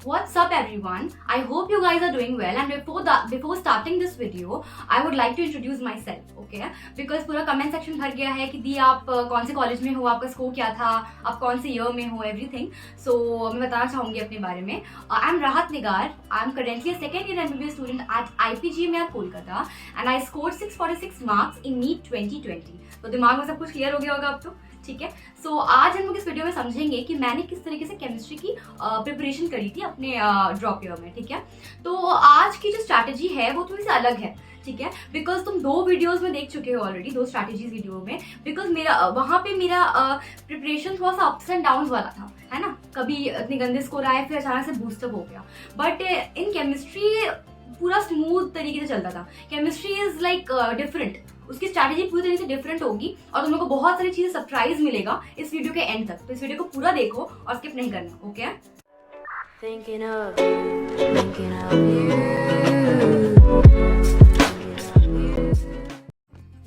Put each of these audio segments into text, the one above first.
What's up everyone? I hope you guys are doing well, and before starting this video I would like to introduce myself, okay? Because पूरा comment section भर गया है कि दी आप कौन से college में हो, आपका स्कोर क्या था, आप कौन से ईयर में हो, एवरीथिंग. सो मैं बताना चाहूँगी अपने बारे में. I am Rahat Nigar. I am currently a second year MBBS student at IPGMR Kolkata and I scored 646 marks in NEET 2020. तो दिमाग में सब कुछ क्लियर हो गया होगा अब तो, ठीक है. सो आज हम लोग इस वीडियो में समझेंगे कि मैंने किस तरीके से केमिस्ट्री की प्रिपरेशन करी थी अपने ड्रॉप ईयर में, ठीक है. तो आज की जो स्ट्रैटेजी है वो थोड़ी सी अलग है, ठीक है, बिकॉज तुम 2 वीडियोस में देख चुके हो ऑलरेडी, 2 स्ट्रैटेजीज वीडियो में. बिकॉज मेरा वहाँ पे मेरा प्रिपरेशन थोड़ा सा अप्स एंड डाउन वाला था, है ना. कभी इतने गंदे स्कोर आए, फिर अचानक से बूस्टअप हो गया. बट इन केमिस्ट्री पूरा स्मूथ तरीके से चलता था. केमिस्ट्री इज लाइक डिफरेंट, उसकी स्ट्रैटेजी पूरी तरीके से डिफरेंट होगी और तुम लोग को बहुत सारी चीजें सरप्राइज मिलेगा इस वीडियो के एंड तक. तो इस वीडियो को पूरा देखो और स्किप नहीं करना, okay. Thinking of you.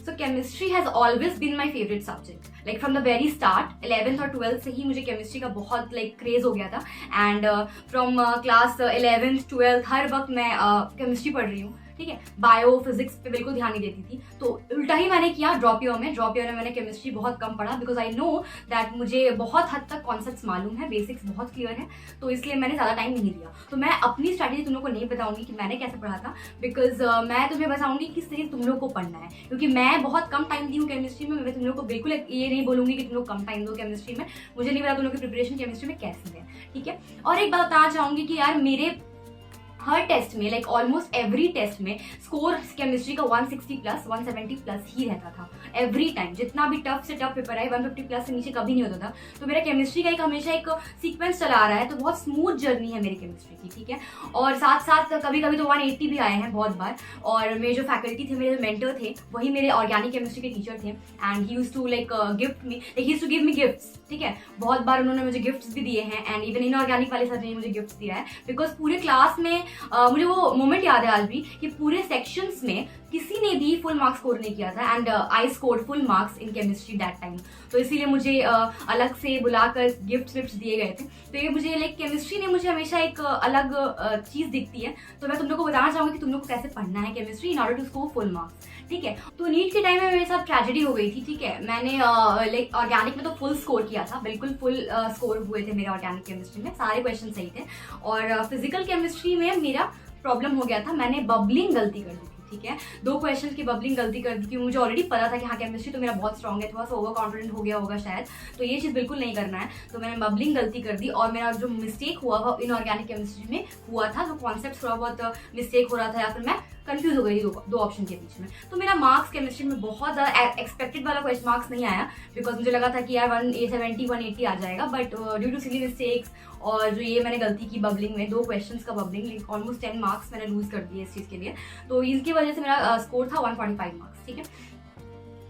So chemistry has always been my favorite subject. Like from the very start, 11th और 12th से ही मुझे केमिस्ट्री का बहुत लाइक क्रेज हो गया था. And from class 11th 12th हर वक्त मैं केमिस्ट्री पढ़ रही हूँ, ठीक है. बायो फिजिक्स पे बिल्कुल ध्यान नहीं देती थी. तो उल्टा ही मैंने किया ड्रॉप ईयर में मैंने केमिस्ट्री बहुत कम पढ़ा. बिकॉज आई नो दैट मुझे बहुत हद तक कॉन्सेप्ट्स मालूम है, बेसिक्स बहुत क्लियर है, तो इसलिए मैंने ज़्यादा टाइम नहीं दिया. तो मैं अपनी स्ट्रैटेजी तुम लोग को नहीं बताऊंगी कि मैंने कैसे पढ़ा था, बिकॉज मैं तुम्हें बताऊंगी किस तरीके तुम लोग को पढ़ना है. क्योंकि मैं बहुत कम टाइम दी हूँ केमिस्ट्री में. मैं तुम लोग को बिल्कुल ये नहीं बोलूंगी कि तुम लोग कम टाइम दो केमिस्ट्री में. मुझे नहीं पता तुम लोग की प्रिपरेशन केमिस्ट्री में कैसी है, ठीक है. और एक बात बताना चाहूंगी कि यार मेरे हर टेस्ट में लाइक ऑलमोस्ट एवरी टेस्ट में स्कोर केमिस्ट्री का 160 प्लस 170 प्लस ही रहता था एवरी टाइम. जितना भी टफ से टफ पेपर आए 150 प्लस से नीचे कभी नहीं होता था. तो मेरा केमिस्ट्री का एक हमेशा एक सीक्वेंस चला आ रहा है. तो बहुत स्मूथ जर्नी है मेरी केमिस्ट्री की, ठीक है. और साथ साथ कभी कभी तो 180 भी आए हैं बहुत बार. और मेरे जो फैकल्टी थे, मेरे जो मेंटर थे, वही मेरे ऑर्गेनिक केमिस्ट्री के टीचर थे. And he used to like gift me, like he used to give me gifts, ठीक है. बहुत बार उन्होंने मुझे गिफ्ट्स भी दिए हैं. एंड इवन इनऑर्गेनिक वाले सर ने मुझे गिफ्ट्स दिया है. बिकॉज पूरे क्लास में मुझे वो मोमेंट याद है आज भी कि पूरे सेक्शंस में किसी ने भी फुल मार्क्स स्कोर नहीं किया था. And I scored full marks in chemistry that time. तो इसीलिए मुझे अलग से बुलाकर गिफ्ट्स दिए गए थे. तो ये मुझे लाइक केमिस्ट्री ने मुझे हमेशा एक अलग चीज दिखती है. तो मैं तुम लोग को बताना चाहूंगी कि तुम लोग को कैसे पढ़ना है chemistry in order to score full marks, ठीक है. तो नीट के टाइम में मेरे साथ ट्रेजेडी हो गई थी, ठीक है. मैंने लाइक ऑर्गेनिक में तो फुल स्कोर किया था, बिल्कुल फुल स्कोर हुए थे मेरे ऑर्गेनिक केमिस्ट्री में, सारे क्वेश्चन सही थे. और फिजिकल केमिस्ट्री में मेरा प्रॉब्लम हो गया था, मैंने बबलिंग गलती कर दी थी, ठीक है. 2 क्वेश्चन की बबलिंग गलती कर दी क्योंकि मुझे ऑलरेडी पता था कि हाँ केमिस्ट्री तो मेरा बहुत स्ट्रॉन्ग है. थोड़ा सा ओवर कॉन्फिडेंट हो गया होगा शायद, तो ये चीज़ बिल्कुल नहीं करना है. तो मैंने बबलिंग गलती कर दी और मेरा जो मिस्टेक हुआ वो इनऑर्गेनिक केमिस्ट्री में हुआ था. जो कॉन्सेप्ट थोड़ा बहुत मिस्टेक हो रहा था या फिर मैं कंफ्यूज हो गई थी दो ऑप्शन के बीच में. तो मेरा मार्क्स केमिस्ट्री में बहुत ज़्यादा एक्सपेक्टेड वाला क्वेश्चन मार्क्स नहीं आया. बिकॉज मुझे लगा था कि यार 170 180 आ जाएगा. But due to silly mistakes और जो ये मैंने गलती की बबलिंग में, 2 क्वेश्चंस का बबलिंग, ऑलमोस्ट 10 मार्क्स मैंने लूज कर दिए इस चीज़ के लिए. तो इसकी वजह से मेरा स्कोर था 145 मार्क्स, ठीक है.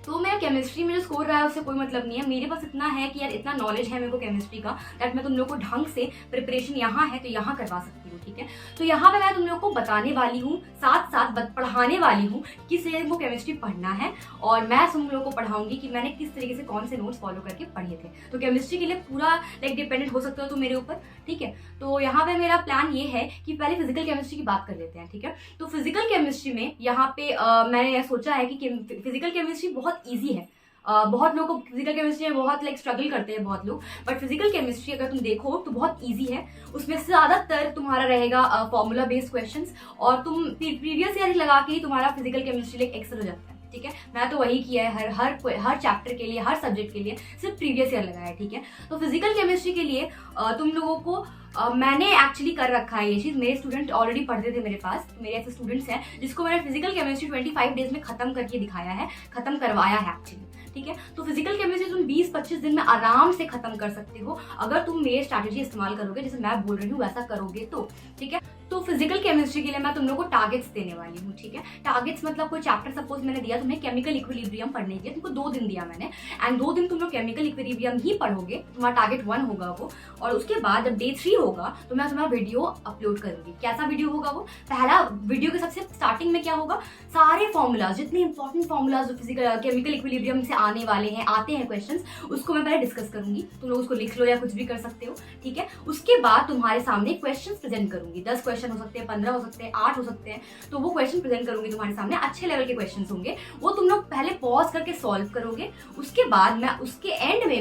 तो मेरा केमिस्ट्री में जो स्कोर रहा है उससे कोई मतलब नहीं है. मेरे पास इतना है कि यार इतना नॉलेज है मेरे को केमिस्ट्री का दैट मैं तुम लोग को ढंग से प्रिपरेशन यहाँ है तो यहाँ करवा सकती हूँ, ठीक है. तो यहाँ पे मैं तुम लोग को बताने वाली हूँ, साथ साथ पढ़ाने वाली हूँ किस तरीके को केमिस्ट्री पढ़ना है. और मैं तुम लोग को पढ़ाऊंगी कि मैंने किस तरीके से कौन से नोट्स फॉलो करके पढ़े थे. तो केमिस्ट्री के लिए पूरा लाइक डिपेंडेंट हो सकते हो तुम मेरे ऊपर, ठीक है. तो यहाँ पे मेरा प्लान ये है कि पहले फिजिकल केमिस्ट्री की बात कर लेते हैं, ठीक है. तो फिजिकल केमिस्ट्री में यहाँ पे मैंने सोचा है कि फिजिकल केमिस्ट्री बहुत ईजी है. बहुत लोग को फिजिकल केमिस्ट्री में बहुत लाइक स्ट्रगल करते हैं बहुत लोग. बट फिजिकल केमिस्ट्री अगर तुम देखो तो बहुत इजी है. उसमें से ज़्यादातर तुम्हारा रहेगा फॉर्मूला बेस्ड क्वेश्चंस और तुम प्रीवियस ईयर लगा के ही तुम्हारा फिजिकल केमिस्ट्री लाइक एक्सेल हो जाता है, ठीक है. मैं तो वही किया है हर चैप्टर के लिए, हर सब्जेक्ट के लिए सिर्फ प्रीवियस ईयर लगाया है, ठीक है. तो फिजिकल केमिस्ट्री के लिए तुम लोगों को मैंने एक्चुअली कर रखा है ये चीज़. मेरे स्टूडेंट ऑलरेडी पढ़ते थे मेरे पास. मेरे ऐसे स्टूडेंट्स हैं जिसको मैंने फिजिकल केमिस्ट्री 25 डेज में खत्म करके दिखाया है, खत्म करवाया है एक्चुअली, ठीक है. तो फिजिकल केमिस्ट्री तुम 20-25 दिन में आराम से खत्म कर सकते हो अगर तुम मेरी स्ट्रैटेजी इस्तेमाल करोगे, जैसे मैं बोल रही हूँ वैसा करोगे तो, ठीक है. तो फिजिकल केमिस्ट्री के लिए मैं तुम लोगों को टारगेट्स देने वाली हूँ, ठीक है। टारगेट्स मतलब कोई चैप्टर सपोज मैंने दिया तुम्हें केमिकल इक्विलिब्रियम पढ़ने के लिए, तुमको 2 दिन दिया मैंने, एंड 2 दिन तुम लोग केमिकल इक्विलिब्रियम ही पढ़ोगे, तुम्हारा टारगेट 1 होगा वो। और उसके बाद जब डे 3 होगा तो मैं तुम्हारा वीडियो अपलोड करूंगी। कैसा वीडियो होगा वो? पहला वीडियो के सबसे स्टार्टिंग में क्या होगा, सारे फॉर्मूलाज, जितने इंपॉर्टेंट फॉर्मूलाज जो फिजिकल केमिकल इक्विलिब्रियम से आने वाले हैं, आते हैं क्वेश्चंस, उसको मैं पहले डिस्कस करूंगी। तुम लोग उसको लिख लो या कुछ भी कर सकते हो, ठीक है। उसके बाद तुम्हारे सामने क्वेश्चंस प्रेजेंट करूंगी। 10 क्वेश्चन हो सकते हैं, 15 हो सकते हैं, 8 हो सकते हैं, तो वो क्वेश्चन प्रेजेंट करूंगी तुम्हारे सामने। अच्छे लेवल के क्वेश्चन होंगे, वो तुम लोग पहले पॉज करके सॉल्व करोगे। उसके बाद मैं उसके एंड में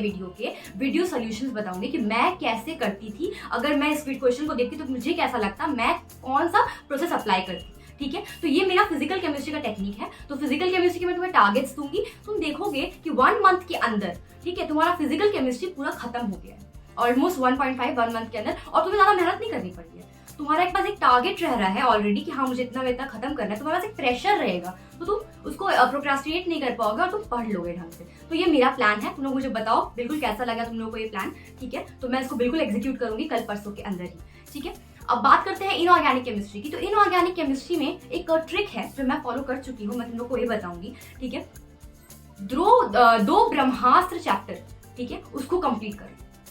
वीडियो सॉल्यूशंस बताऊंगी कि मैं कैसे करती थी, अगर मैं इस क्वेश्चन को देखती तो मुझे कैसा लगता, मैं कौन सा प्रोसेस अप्लाई करती, ठीक है। तो ये मेरा फिजिकल केमिस्ट्री का टेक्निक है। तो फिजिकल केमिस्ट्री के मैं तुम्हें टारगेट्स दूंगी, तुम देखोगे कि 1 मंथ के अंदर, ठीक है, तुम्हारा फिजिकल केमिस्ट्री पूरा खत्म हो गया है, ऑलमोस्ट 1.5 मंथ के अंदर, और तुम्हें ज्यादा मेहनत नहीं करनी पड़ी है। तुम्हारा एक पास एक टारगेट रह रहा है ऑलरेडी कि हाँ मुझे इतना खत्म करना है, तुम्हारे पास एक प्रेशर रहेगा, तो तुम उसको प्रोक्रास्टिनेट नहीं कर पाओगे और तुम पढ़ लोगे ढंग से। तो ये मेरा प्लान है, तुम लोग मुझे बताओ बिल्कुल कैसा लगा तुम लोगों को ये प्लान, ठीक है। तो मैं इसको बिल्कुल एग्जीक्यूट करूंगी कल परसों के अंदर ही, ठीक है। अब बात करते हैं इनऑर्गेनिक केमिस्ट्री की। तो इनऑर्गेनिक केमिस्ट्री में एक ट्रिक है जो मैं फॉलो कर चुकी हूँ, मैं तुम लोग को ये बताऊंगी, ठीक है। 2 ब्रह्मास्त्र चैप्टर, ठीक है, उसको कंप्लीट करो।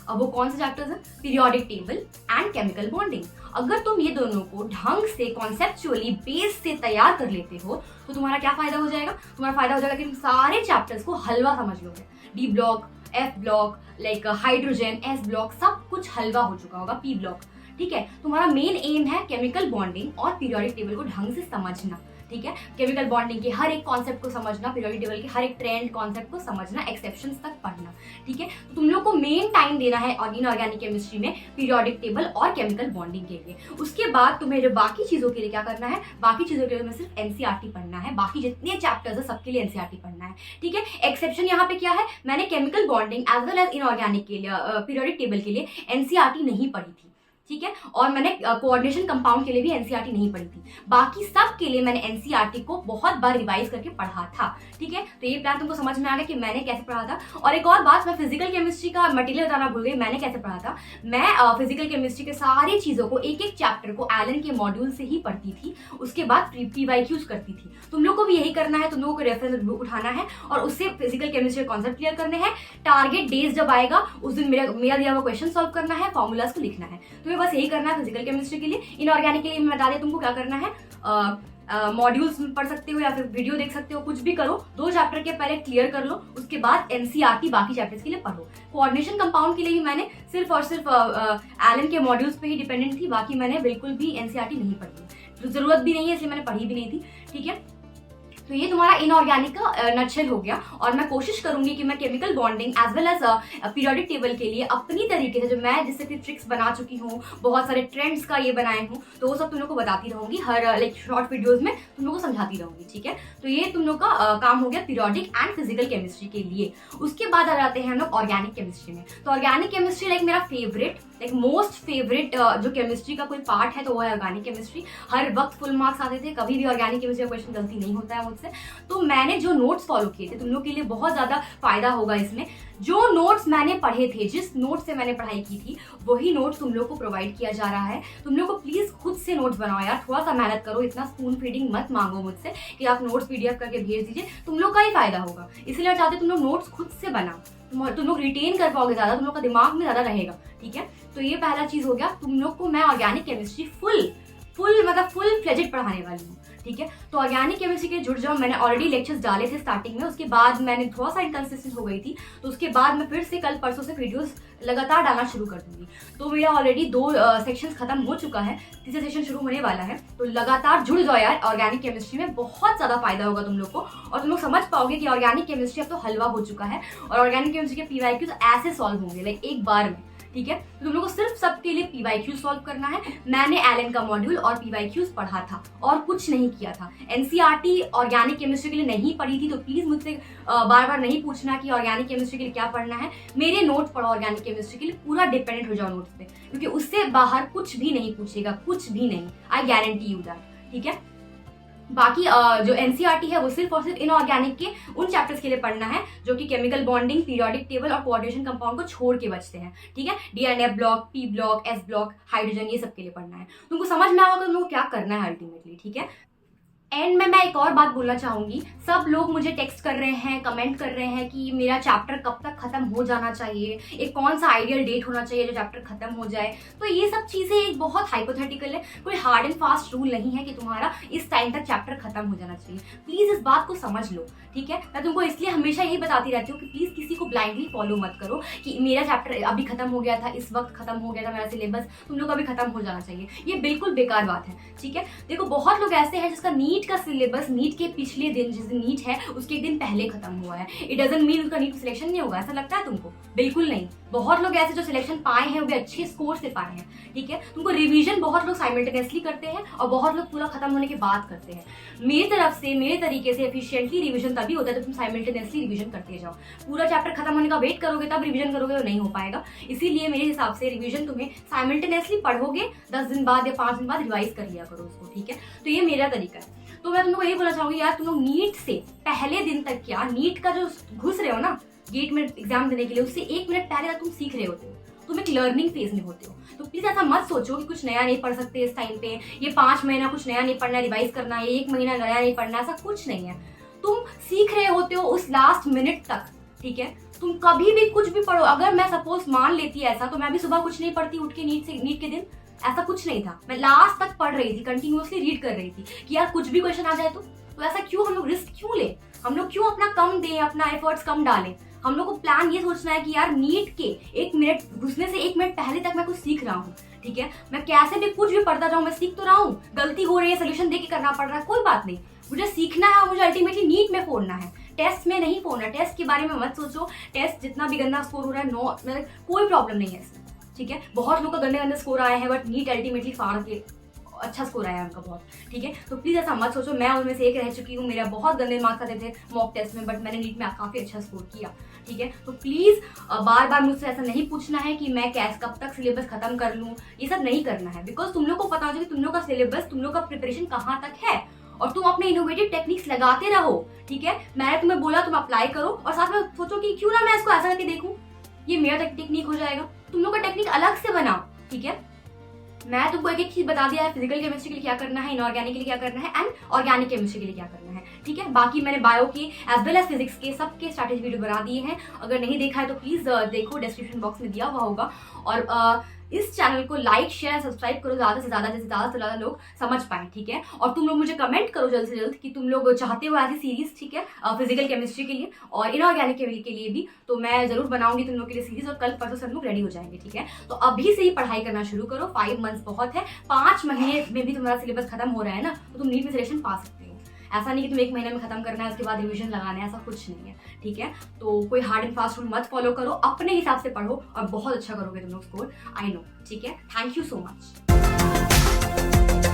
अब वो कौन से चैप्टर्स हैं? Periodic table and chemical bonding. अगर तुम ये दोनों को ढंग से कॉन्सेप्चुअली बेस से तैयार कर लेते हो तो तुम्हारा क्या फायदा हो जाएगा? तुम्हारा फायदा हो जाएगा कि तुम सारे चैप्टर्स को हलवा समझ लोगे। D block, F block, like hydrogen, S block, सब कुछ हलवा हो चुका होगा, पी ब्लॉक, ठीक है। तुम्हारा मेन एम है केमिकल बॉन्डिंग और पीरियोडिक टेबल को ढंग से समझना, ठीक है। केमिकल बॉन्डिंग के हर एक कॉन्सेप्ट को समझना, पीरियोडिक टेबल के हर एक ट्रेंड कॉन्सेप्ट को समझना, एक्सेप्शंस तक पढ़ना, ठीक है। तो तुम लोग को मेन टाइम देना है इनऑर्गेनिक केमिस्ट्री में पीरियोडिक टेबल और केमिकल बॉन्डिंग के लिए। उसके बाद तुम्हें जो बाकी चीजों के लिए क्या करना है, बाकी चीजों के लिए तुम्हें सिर्फ एनसीईआरटी पढ़ना है। बाकी जितने चैप्टर्स है सबके लिए एनसीईआरटी पढ़ना है, ठीक है। एक्सेप्शन यहाँ पे क्या है, मैंने chemical bonding as well as inorganic के लिए, पीरियोडिक टेबल के लिए एनसीईआरटी नहीं पढ़ी थी, ठीक है। और मैंने कोऑर्डिनेशन कंपाउंड के लिए भी एनसीईआरटी नहीं पढ़ी थी। बाकी सब के लिए मैंने एनसीईआरटी को बहुत बार रिवाइज करके पढ़ा था, ठीक है। तो ये प्लान तुमको समझ में आ गया कि मैंने कैसे पढ़ा था। और एक और बात, मैं फिजिकल केमिस्ट्री का मटेरियल बताना भूल गई, मैंने कैसे पढ़ा था। मैं फिजिकल केमिस्ट्री के सारी चीजों को, एक एक चैप्टर को एलन के मॉड्यूल से ही पढ़ती थी, उसके बाद पीवाईक्यूज करती थी। तुम लोग को भी यही करना है, तुम लोगों को रेफरेंस बुक उठाना है और उससे फिजिकल केमिस्ट्री के कॉन्सेप्ट क्लियर करने हैं। टारगेट डेज जब आएगा उस दिन मेरा दिया हुआ क्वेश्चन सॉल्व करना है, फॉर्मूलाज को लिखना है। तुम्हें बस यही करना है फिजिकल केमिस्ट्री के लिए। इनऑर्गेनिक के लिए मैं बता दें तुमको क्या करना है, मॉड्यूल्स पढ़ सकते हो या फिर वीडियो देख सकते हो, कुछ भी करो। 2 चैप्टर के पहले क्लियर कर लो, उसके बाद एनसीईआरटी बाकी चैप्टर्स के लिए पढ़ो। कोऑर्डिनेशन कंपाउंड के लिए भी मैंने सिर्फ और सिर्फ एलन के मॉड्यूल्स पे ही डिपेंडेंट थी, बाकी मैंने बिल्कुल भी एनसीईआरटी नहीं पढ़ी, तो जरूरत भी नहीं है इसलिए मैंने पढ़ी भी नहीं थी, ठीक है। तो ये तुम्हारा इनऑर्गेनिक का नटशेल हो गया। और मैं कोशिश करूंगी कि मैं chemical bonding as well as periodic table के लिए अपनी तरीके से, जो मैं जिससे कि ट्रिक्स बना चुकी हूँ, बहुत सारे ट्रेंड्स का ये बनाए हूँ, तो वो सब तुम लोग को बताती रहूंगी हर लाइक शॉर्ट वीडियोज में, तुम लोग को समझाती रहूंगी, ठीक है। तो ये तुम लोग का काम हो गया पीरियोडिक एंड फिजिकल केमिस्ट्री के लिए। उसके बाद आ जाते हैं हम लोग ऑर्गेनिक केमिस्ट्री में। तो ऑर्गेनिक केमिस्ट्री लाइक मेरा फेवरेट, लाइक मोस्ट फेवरेट जो केमिस्ट्री का कोई पार्ट है तो वो है ऑर्गेनिक केमिस्ट्री। हर वक्त फुल मार्क्स आते थे, कभी भी ऑर्गेनिक केमिस्ट्री का क्वेश्चन गलती नहीं होता है मुझसे। तो मैंने जो नोट्स फॉलो किए थे, तुम लोग के लिए बहुत ज्यादा फायदा होगा इसमें। जो नोट्स मैंने पढ़े थे, जिस नोट्स से मैंने पढ़ाई की थी, वही नोट्स तुम लोग को प्रोवाइड किया जा रहा है। तुम लोग को प्लीज खुद से नोट्स बनाओ यार, थोड़ा सा मेहनत करो, इतना स्पून फीडिंग मत मांगो मुझसे कि आप नोट्स पीडीएफ करके भेज दीजिए, तुम लोग का ही फायदा होगा। इसलिए मैं चाहती हूँ तुम लोग नोट्स खुद से बनाओ, तुम लोग रिटेन कर पाओगे ज्यादा, तुम लोग का दिमाग में ज्यादा रहेगा, ठीक है। तो ये पहला चीज हो गया, तुम लोग को मैं ऑर्गेनिक केमिस्ट्री फुल फ्लेजेड पढ़ाने वाली हूँ, ठीक है। तो ऑर्गेनिक केमिस्ट्री के जुड़ जाओ, मैंने ऑलरेडी लेक्चर्स डाले थे स्टार्टिंग में, उसके बाद मैंने थोड़ा सा इनकंसिस्टेंट हो गई थी, तो उसके बाद मैं फिर से कल परसों से वीडियोस लगातार डालना शुरू कर दूंगी। तो मेरा ऑलरेडी 2 सेक्शंस खत्म हो चुका है, तीसरा सेक्शन शुरू होने वाला है। तो लगातार जुड़ जाओ यार, ऑर्गेनिक केमिस्ट्री में बहुत ज्यादा फायदा होगा तुम लोग को, और तुम लोग समझ पाओगे कि ऑर्गेनिक केमिस्ट्री अब तो हलवा हो चुका है, और ऑर्गेनिक केमिस्ट्री के पीवाईक्यूज ऐसे सॉल्व होंगे लाइक एक बार में, ठीक है। तो तुम लोग को सिर्फ सबके लिए पीवाईक्यू सॉल्व करना है। मैंने एलन का मॉड्यूल और पीवाईक्यूज पढ़ा था और कुछ नहीं किया था। एनसीईआरटी ऑर्गेनिक केमिस्ट्री के लिए नहीं पढ़ी थी, तो प्लीज मुझसे बार बार नहीं पूछना कि ऑर्गेनिक केमिस्ट्री के लिए क्या पढ़ना है। मेरे नोट्स पढ़ो ऑर्गेनिक केमिस्ट्री के लिए, पूरा डिपेंडेंट हो जाओ नोट्स पे, क्योंकि उससे बाहर कुछ भी नहीं पूछेगा, कुछ भी नहीं, आई गारंटी यू दैट, ठीक है। बाकी जो एनसीईआरटी है वो सिर्फ और सिर्फ इनऑर्गेनिक के उन चैप्टर्स के लिए पढ़ना है जो कि केमिकल बॉन्डिंग, पीरियोडिक टेबल और कोऑर्डिनेशन कंपाउंड को छोड़ के बचते हैं, ठीक है। DNF block, P block, S block, hydrogen, ये सब के लिए पढ़ना है। तुमको समझ में आएगा तो तुमको क्या करना है अल्टीमेटली, ठीक है। एंड में मैं एक और बात बोलना चाहूंगी, सब लोग मुझे टेक्स्ट कर रहे हैं, कमेंट कर रहे हैं कि मेरा चैप्टर कब तक खत्म हो जाना चाहिए, एक कौन सा आइडियल डेट होना चाहिए जो चैप्टर खत्म हो जाए। तो ये सब चीजें एक बहुत हाइपोथेटिकल है, कोई हार्ड एंड फास्ट रूल नहीं है कि तुम्हारा इस टाइम तक चैप्टर खत्म हो जाना चाहिए। प्लीज इस बात को समझ लो, ठीक है। मैं तुमको इसलिए हमेशा यही बताती रहती हूँ कि प्लीज किसी को ब्लाइंडली फॉलो मत करो कि मेरा चैप्टर अभी खत्म हो गया था, इस वक्त खत्म हो गया था मेरा सिलेबस, तुम लोग अभी खत्म हो जाना चाहिए। ये बिल्कुल बेकार बात है, ठीक है। देखो बहुत लोग ऐसे हैं जिसका नीट का सिलेबस नीट के पिछले दिन, जिस दिन नीट है उसके एक दिन पहले खत्म हुआ है। इट डजंट मीन उसका नीट सिलेक्शन नहीं होगा, ऐसा लगता है तुमको? बिल्कुल नहीं। बहुत लोग ऐसे जो सिलेक्शन पाए हैं वो भी अच्छे स्कोर से पाए हैं, ठीक है। तुमको रिवीजन बहुत लोग साइमल्टेनियसली करते हैं और बहुत लोग पूरा खत्म होने के बाद करते हैं। मेरी तरफ से, मेरे तरीके से एफिशिएंटली रिवीजन तभी होता है जब तुम साइमल्टेनियसली रिवीजन करते जाओ। पूरा चैप्टर खत्म होने का वेट करोगे तब रिवीजन करोगे तो नहीं हो पाएगा। इसीलिए मेरे हिसाब से रिवीजन तुम्हें साइमल्टेनियसली पढ़ोगे, 10 दिन बाद या 5 दिन बाद रिवाइज कर लिया करो उसको, ठीक है। तो ये मेरा तरीका है। तो मैं तुमको यही बोलना चाहूंगी यार, तुम लोग नीट से पहले दिन तक, क्या नीट का जो घुस रहे हो ना गेट में एग्जाम देने के लिए, उससे 1 मिनट पहले तक तुम सीख रहे होते हो, तुम एक लर्निंग फेज में होते हो। तो प्लीज ऐसा मत सोचो कि कुछ नया नहीं पढ़ सकते इस टाइम पे, ये 5 महीना कुछ नया नहीं पढ़ना, रिवाइज करना है, 1 महीना नया नहीं पढ़ना, ऐसा कुछ नहीं है। तुम सीख रहे होते हो उस लास्ट मिनट तक, ठीक है। तुम कभी भी कुछ भी पढ़ो, अगर मैं सपोज मान लेती ऐसा तो मैं भी सुबह कुछ नहीं पढ़ती उठ के नीट के दिन, ऐसा कुछ नहीं था। मैं लास्ट तक पढ़ रही थी, कंटिन्यूअसली रीड कर रही थी कि यार कुछ भी क्वेश्चन आ जाए तो ऐसा क्यों, हम लोग रिस्क क्यों ले, हम लोग क्यों अपना कम दें, अपना एफर्ट्स कम डालें। हम लोग को प्लान ये सोचना है कि यार नीट के 1 मिनट घुसने से 1 मिनट पहले तक मैं कुछ सीख रहा हूँ, ठीक है। मैं कैसे भी कुछ भी पढ़ता जाऊँ, मैं सीख तो रहा हूँ, गलती हो रही है सोल्यूशन देके करना पड़ रहा है, कोई बात नहीं, मुझे सीखना है, मुझे अल्टीमेटली नीट में फोड़ना है, टेस्ट में नहीं फोड़ना। टेस्ट के बारे में मत सोचो, टेस्ट जितना भी गंदा स्कोर हो रहा है, मतलब कोई प्रॉब्लम नहीं है इसमें, ठीक है। बहुत लोग का गंदे गंदे स्कोर आए हैं बट नीट अल्टीमेटली फाड़ के अच्छा स्कोर आया उनका बहुत, ठीक है। तो प्लीज ऐसा मत सोचो, मैं उनमें से एक रह चुकी हूँ, मेरा बहुत गंदे मार्क्स आते थे मॉक टेस्ट में, बट मैंने नीट में काफी अच्छा स्कोर किया, ठीक है। तो प्लीज बार बार मुझसे ऐसा नहीं पूछना है कि मैं कब तक सिलेबस खत्म कर लूँ, ये सब नहीं करना है। बिकॉज तुम लोग को पता हो कि तुम लोग का सिलेबस, तुम लोग का प्रिपरेशन कहाँ तक है, और तुम अपने इनोवेटिव टेक्निक्स लगाते रहो, ठीक है। मैंने तुम्हें बोला तुम अप्लाई करो और साथ में सोचो कि क्यों ना मैं इसको ऐसा करके देखूं, ये मेरा टेक्निक हो जाएगा, तुम लोग का टेक्निक अलग से बनाओ, ठीक है। मैं तुमको एक एक चीज बता दिया है, फिजिकल केमिस्ट्री के लिए क्या करना है, इनऑर्गेनिक के लिए क्या करना है, एंड ऑर्गेनिक केमिस्ट्री के लिए क्या करना है, ठीक है। बाकी मैंने बायो के एज वेल एज फिजिक्स के सबके स्ट्रैटेजी वीडियो बना दिए हैं, अगर नहीं देखा है तो प्लीज देखो, डिस्क्रिप्शन बॉक्स में दिया हुआ होगा। और इस चैनल को लाइक शेयर सब्सक्राइब करो ज्यादा से ज्यादा, जैसे ज्यादा से ज्यादा लोग समझ पाए, ठीक है। और तुम लोग मुझे कमेंट करो जल्द से जल्द कि तुम लोग चाहते हो ऐसी सीरीज, ठीक है, फिजिकल केमिस्ट्री के लिए और इनऑर्गेनिक के लिए भी, तो मैं जरूर बनाऊंगी तुम लोग के लिए सीरीज, और कल परसों सब लोग रेडी हो जाएंगे, ठीक है। तो अभी से ही पढ़ाई करना शुरू करो, 5 मंथ्स बहुत है, 5 महीने में भी तुम्हारा सिलेबस खत्म हो रहा है ना, तो तुम नीट में सिलेक्शन पा सकते हो। ऐसा नहीं कि तुम 1 महीने में खत्म करना है उसके बाद रिवीजन लगाना है, ऐसा कुछ नहीं है, ठीक है। तो कोई हार्ड एंड फास्ट रूल मत फॉलो करो, अपने हिसाब से पढ़ो और बहुत अच्छा करोगे तुम लोग स्कोर, आई नो, ठीक है। Thank you so much.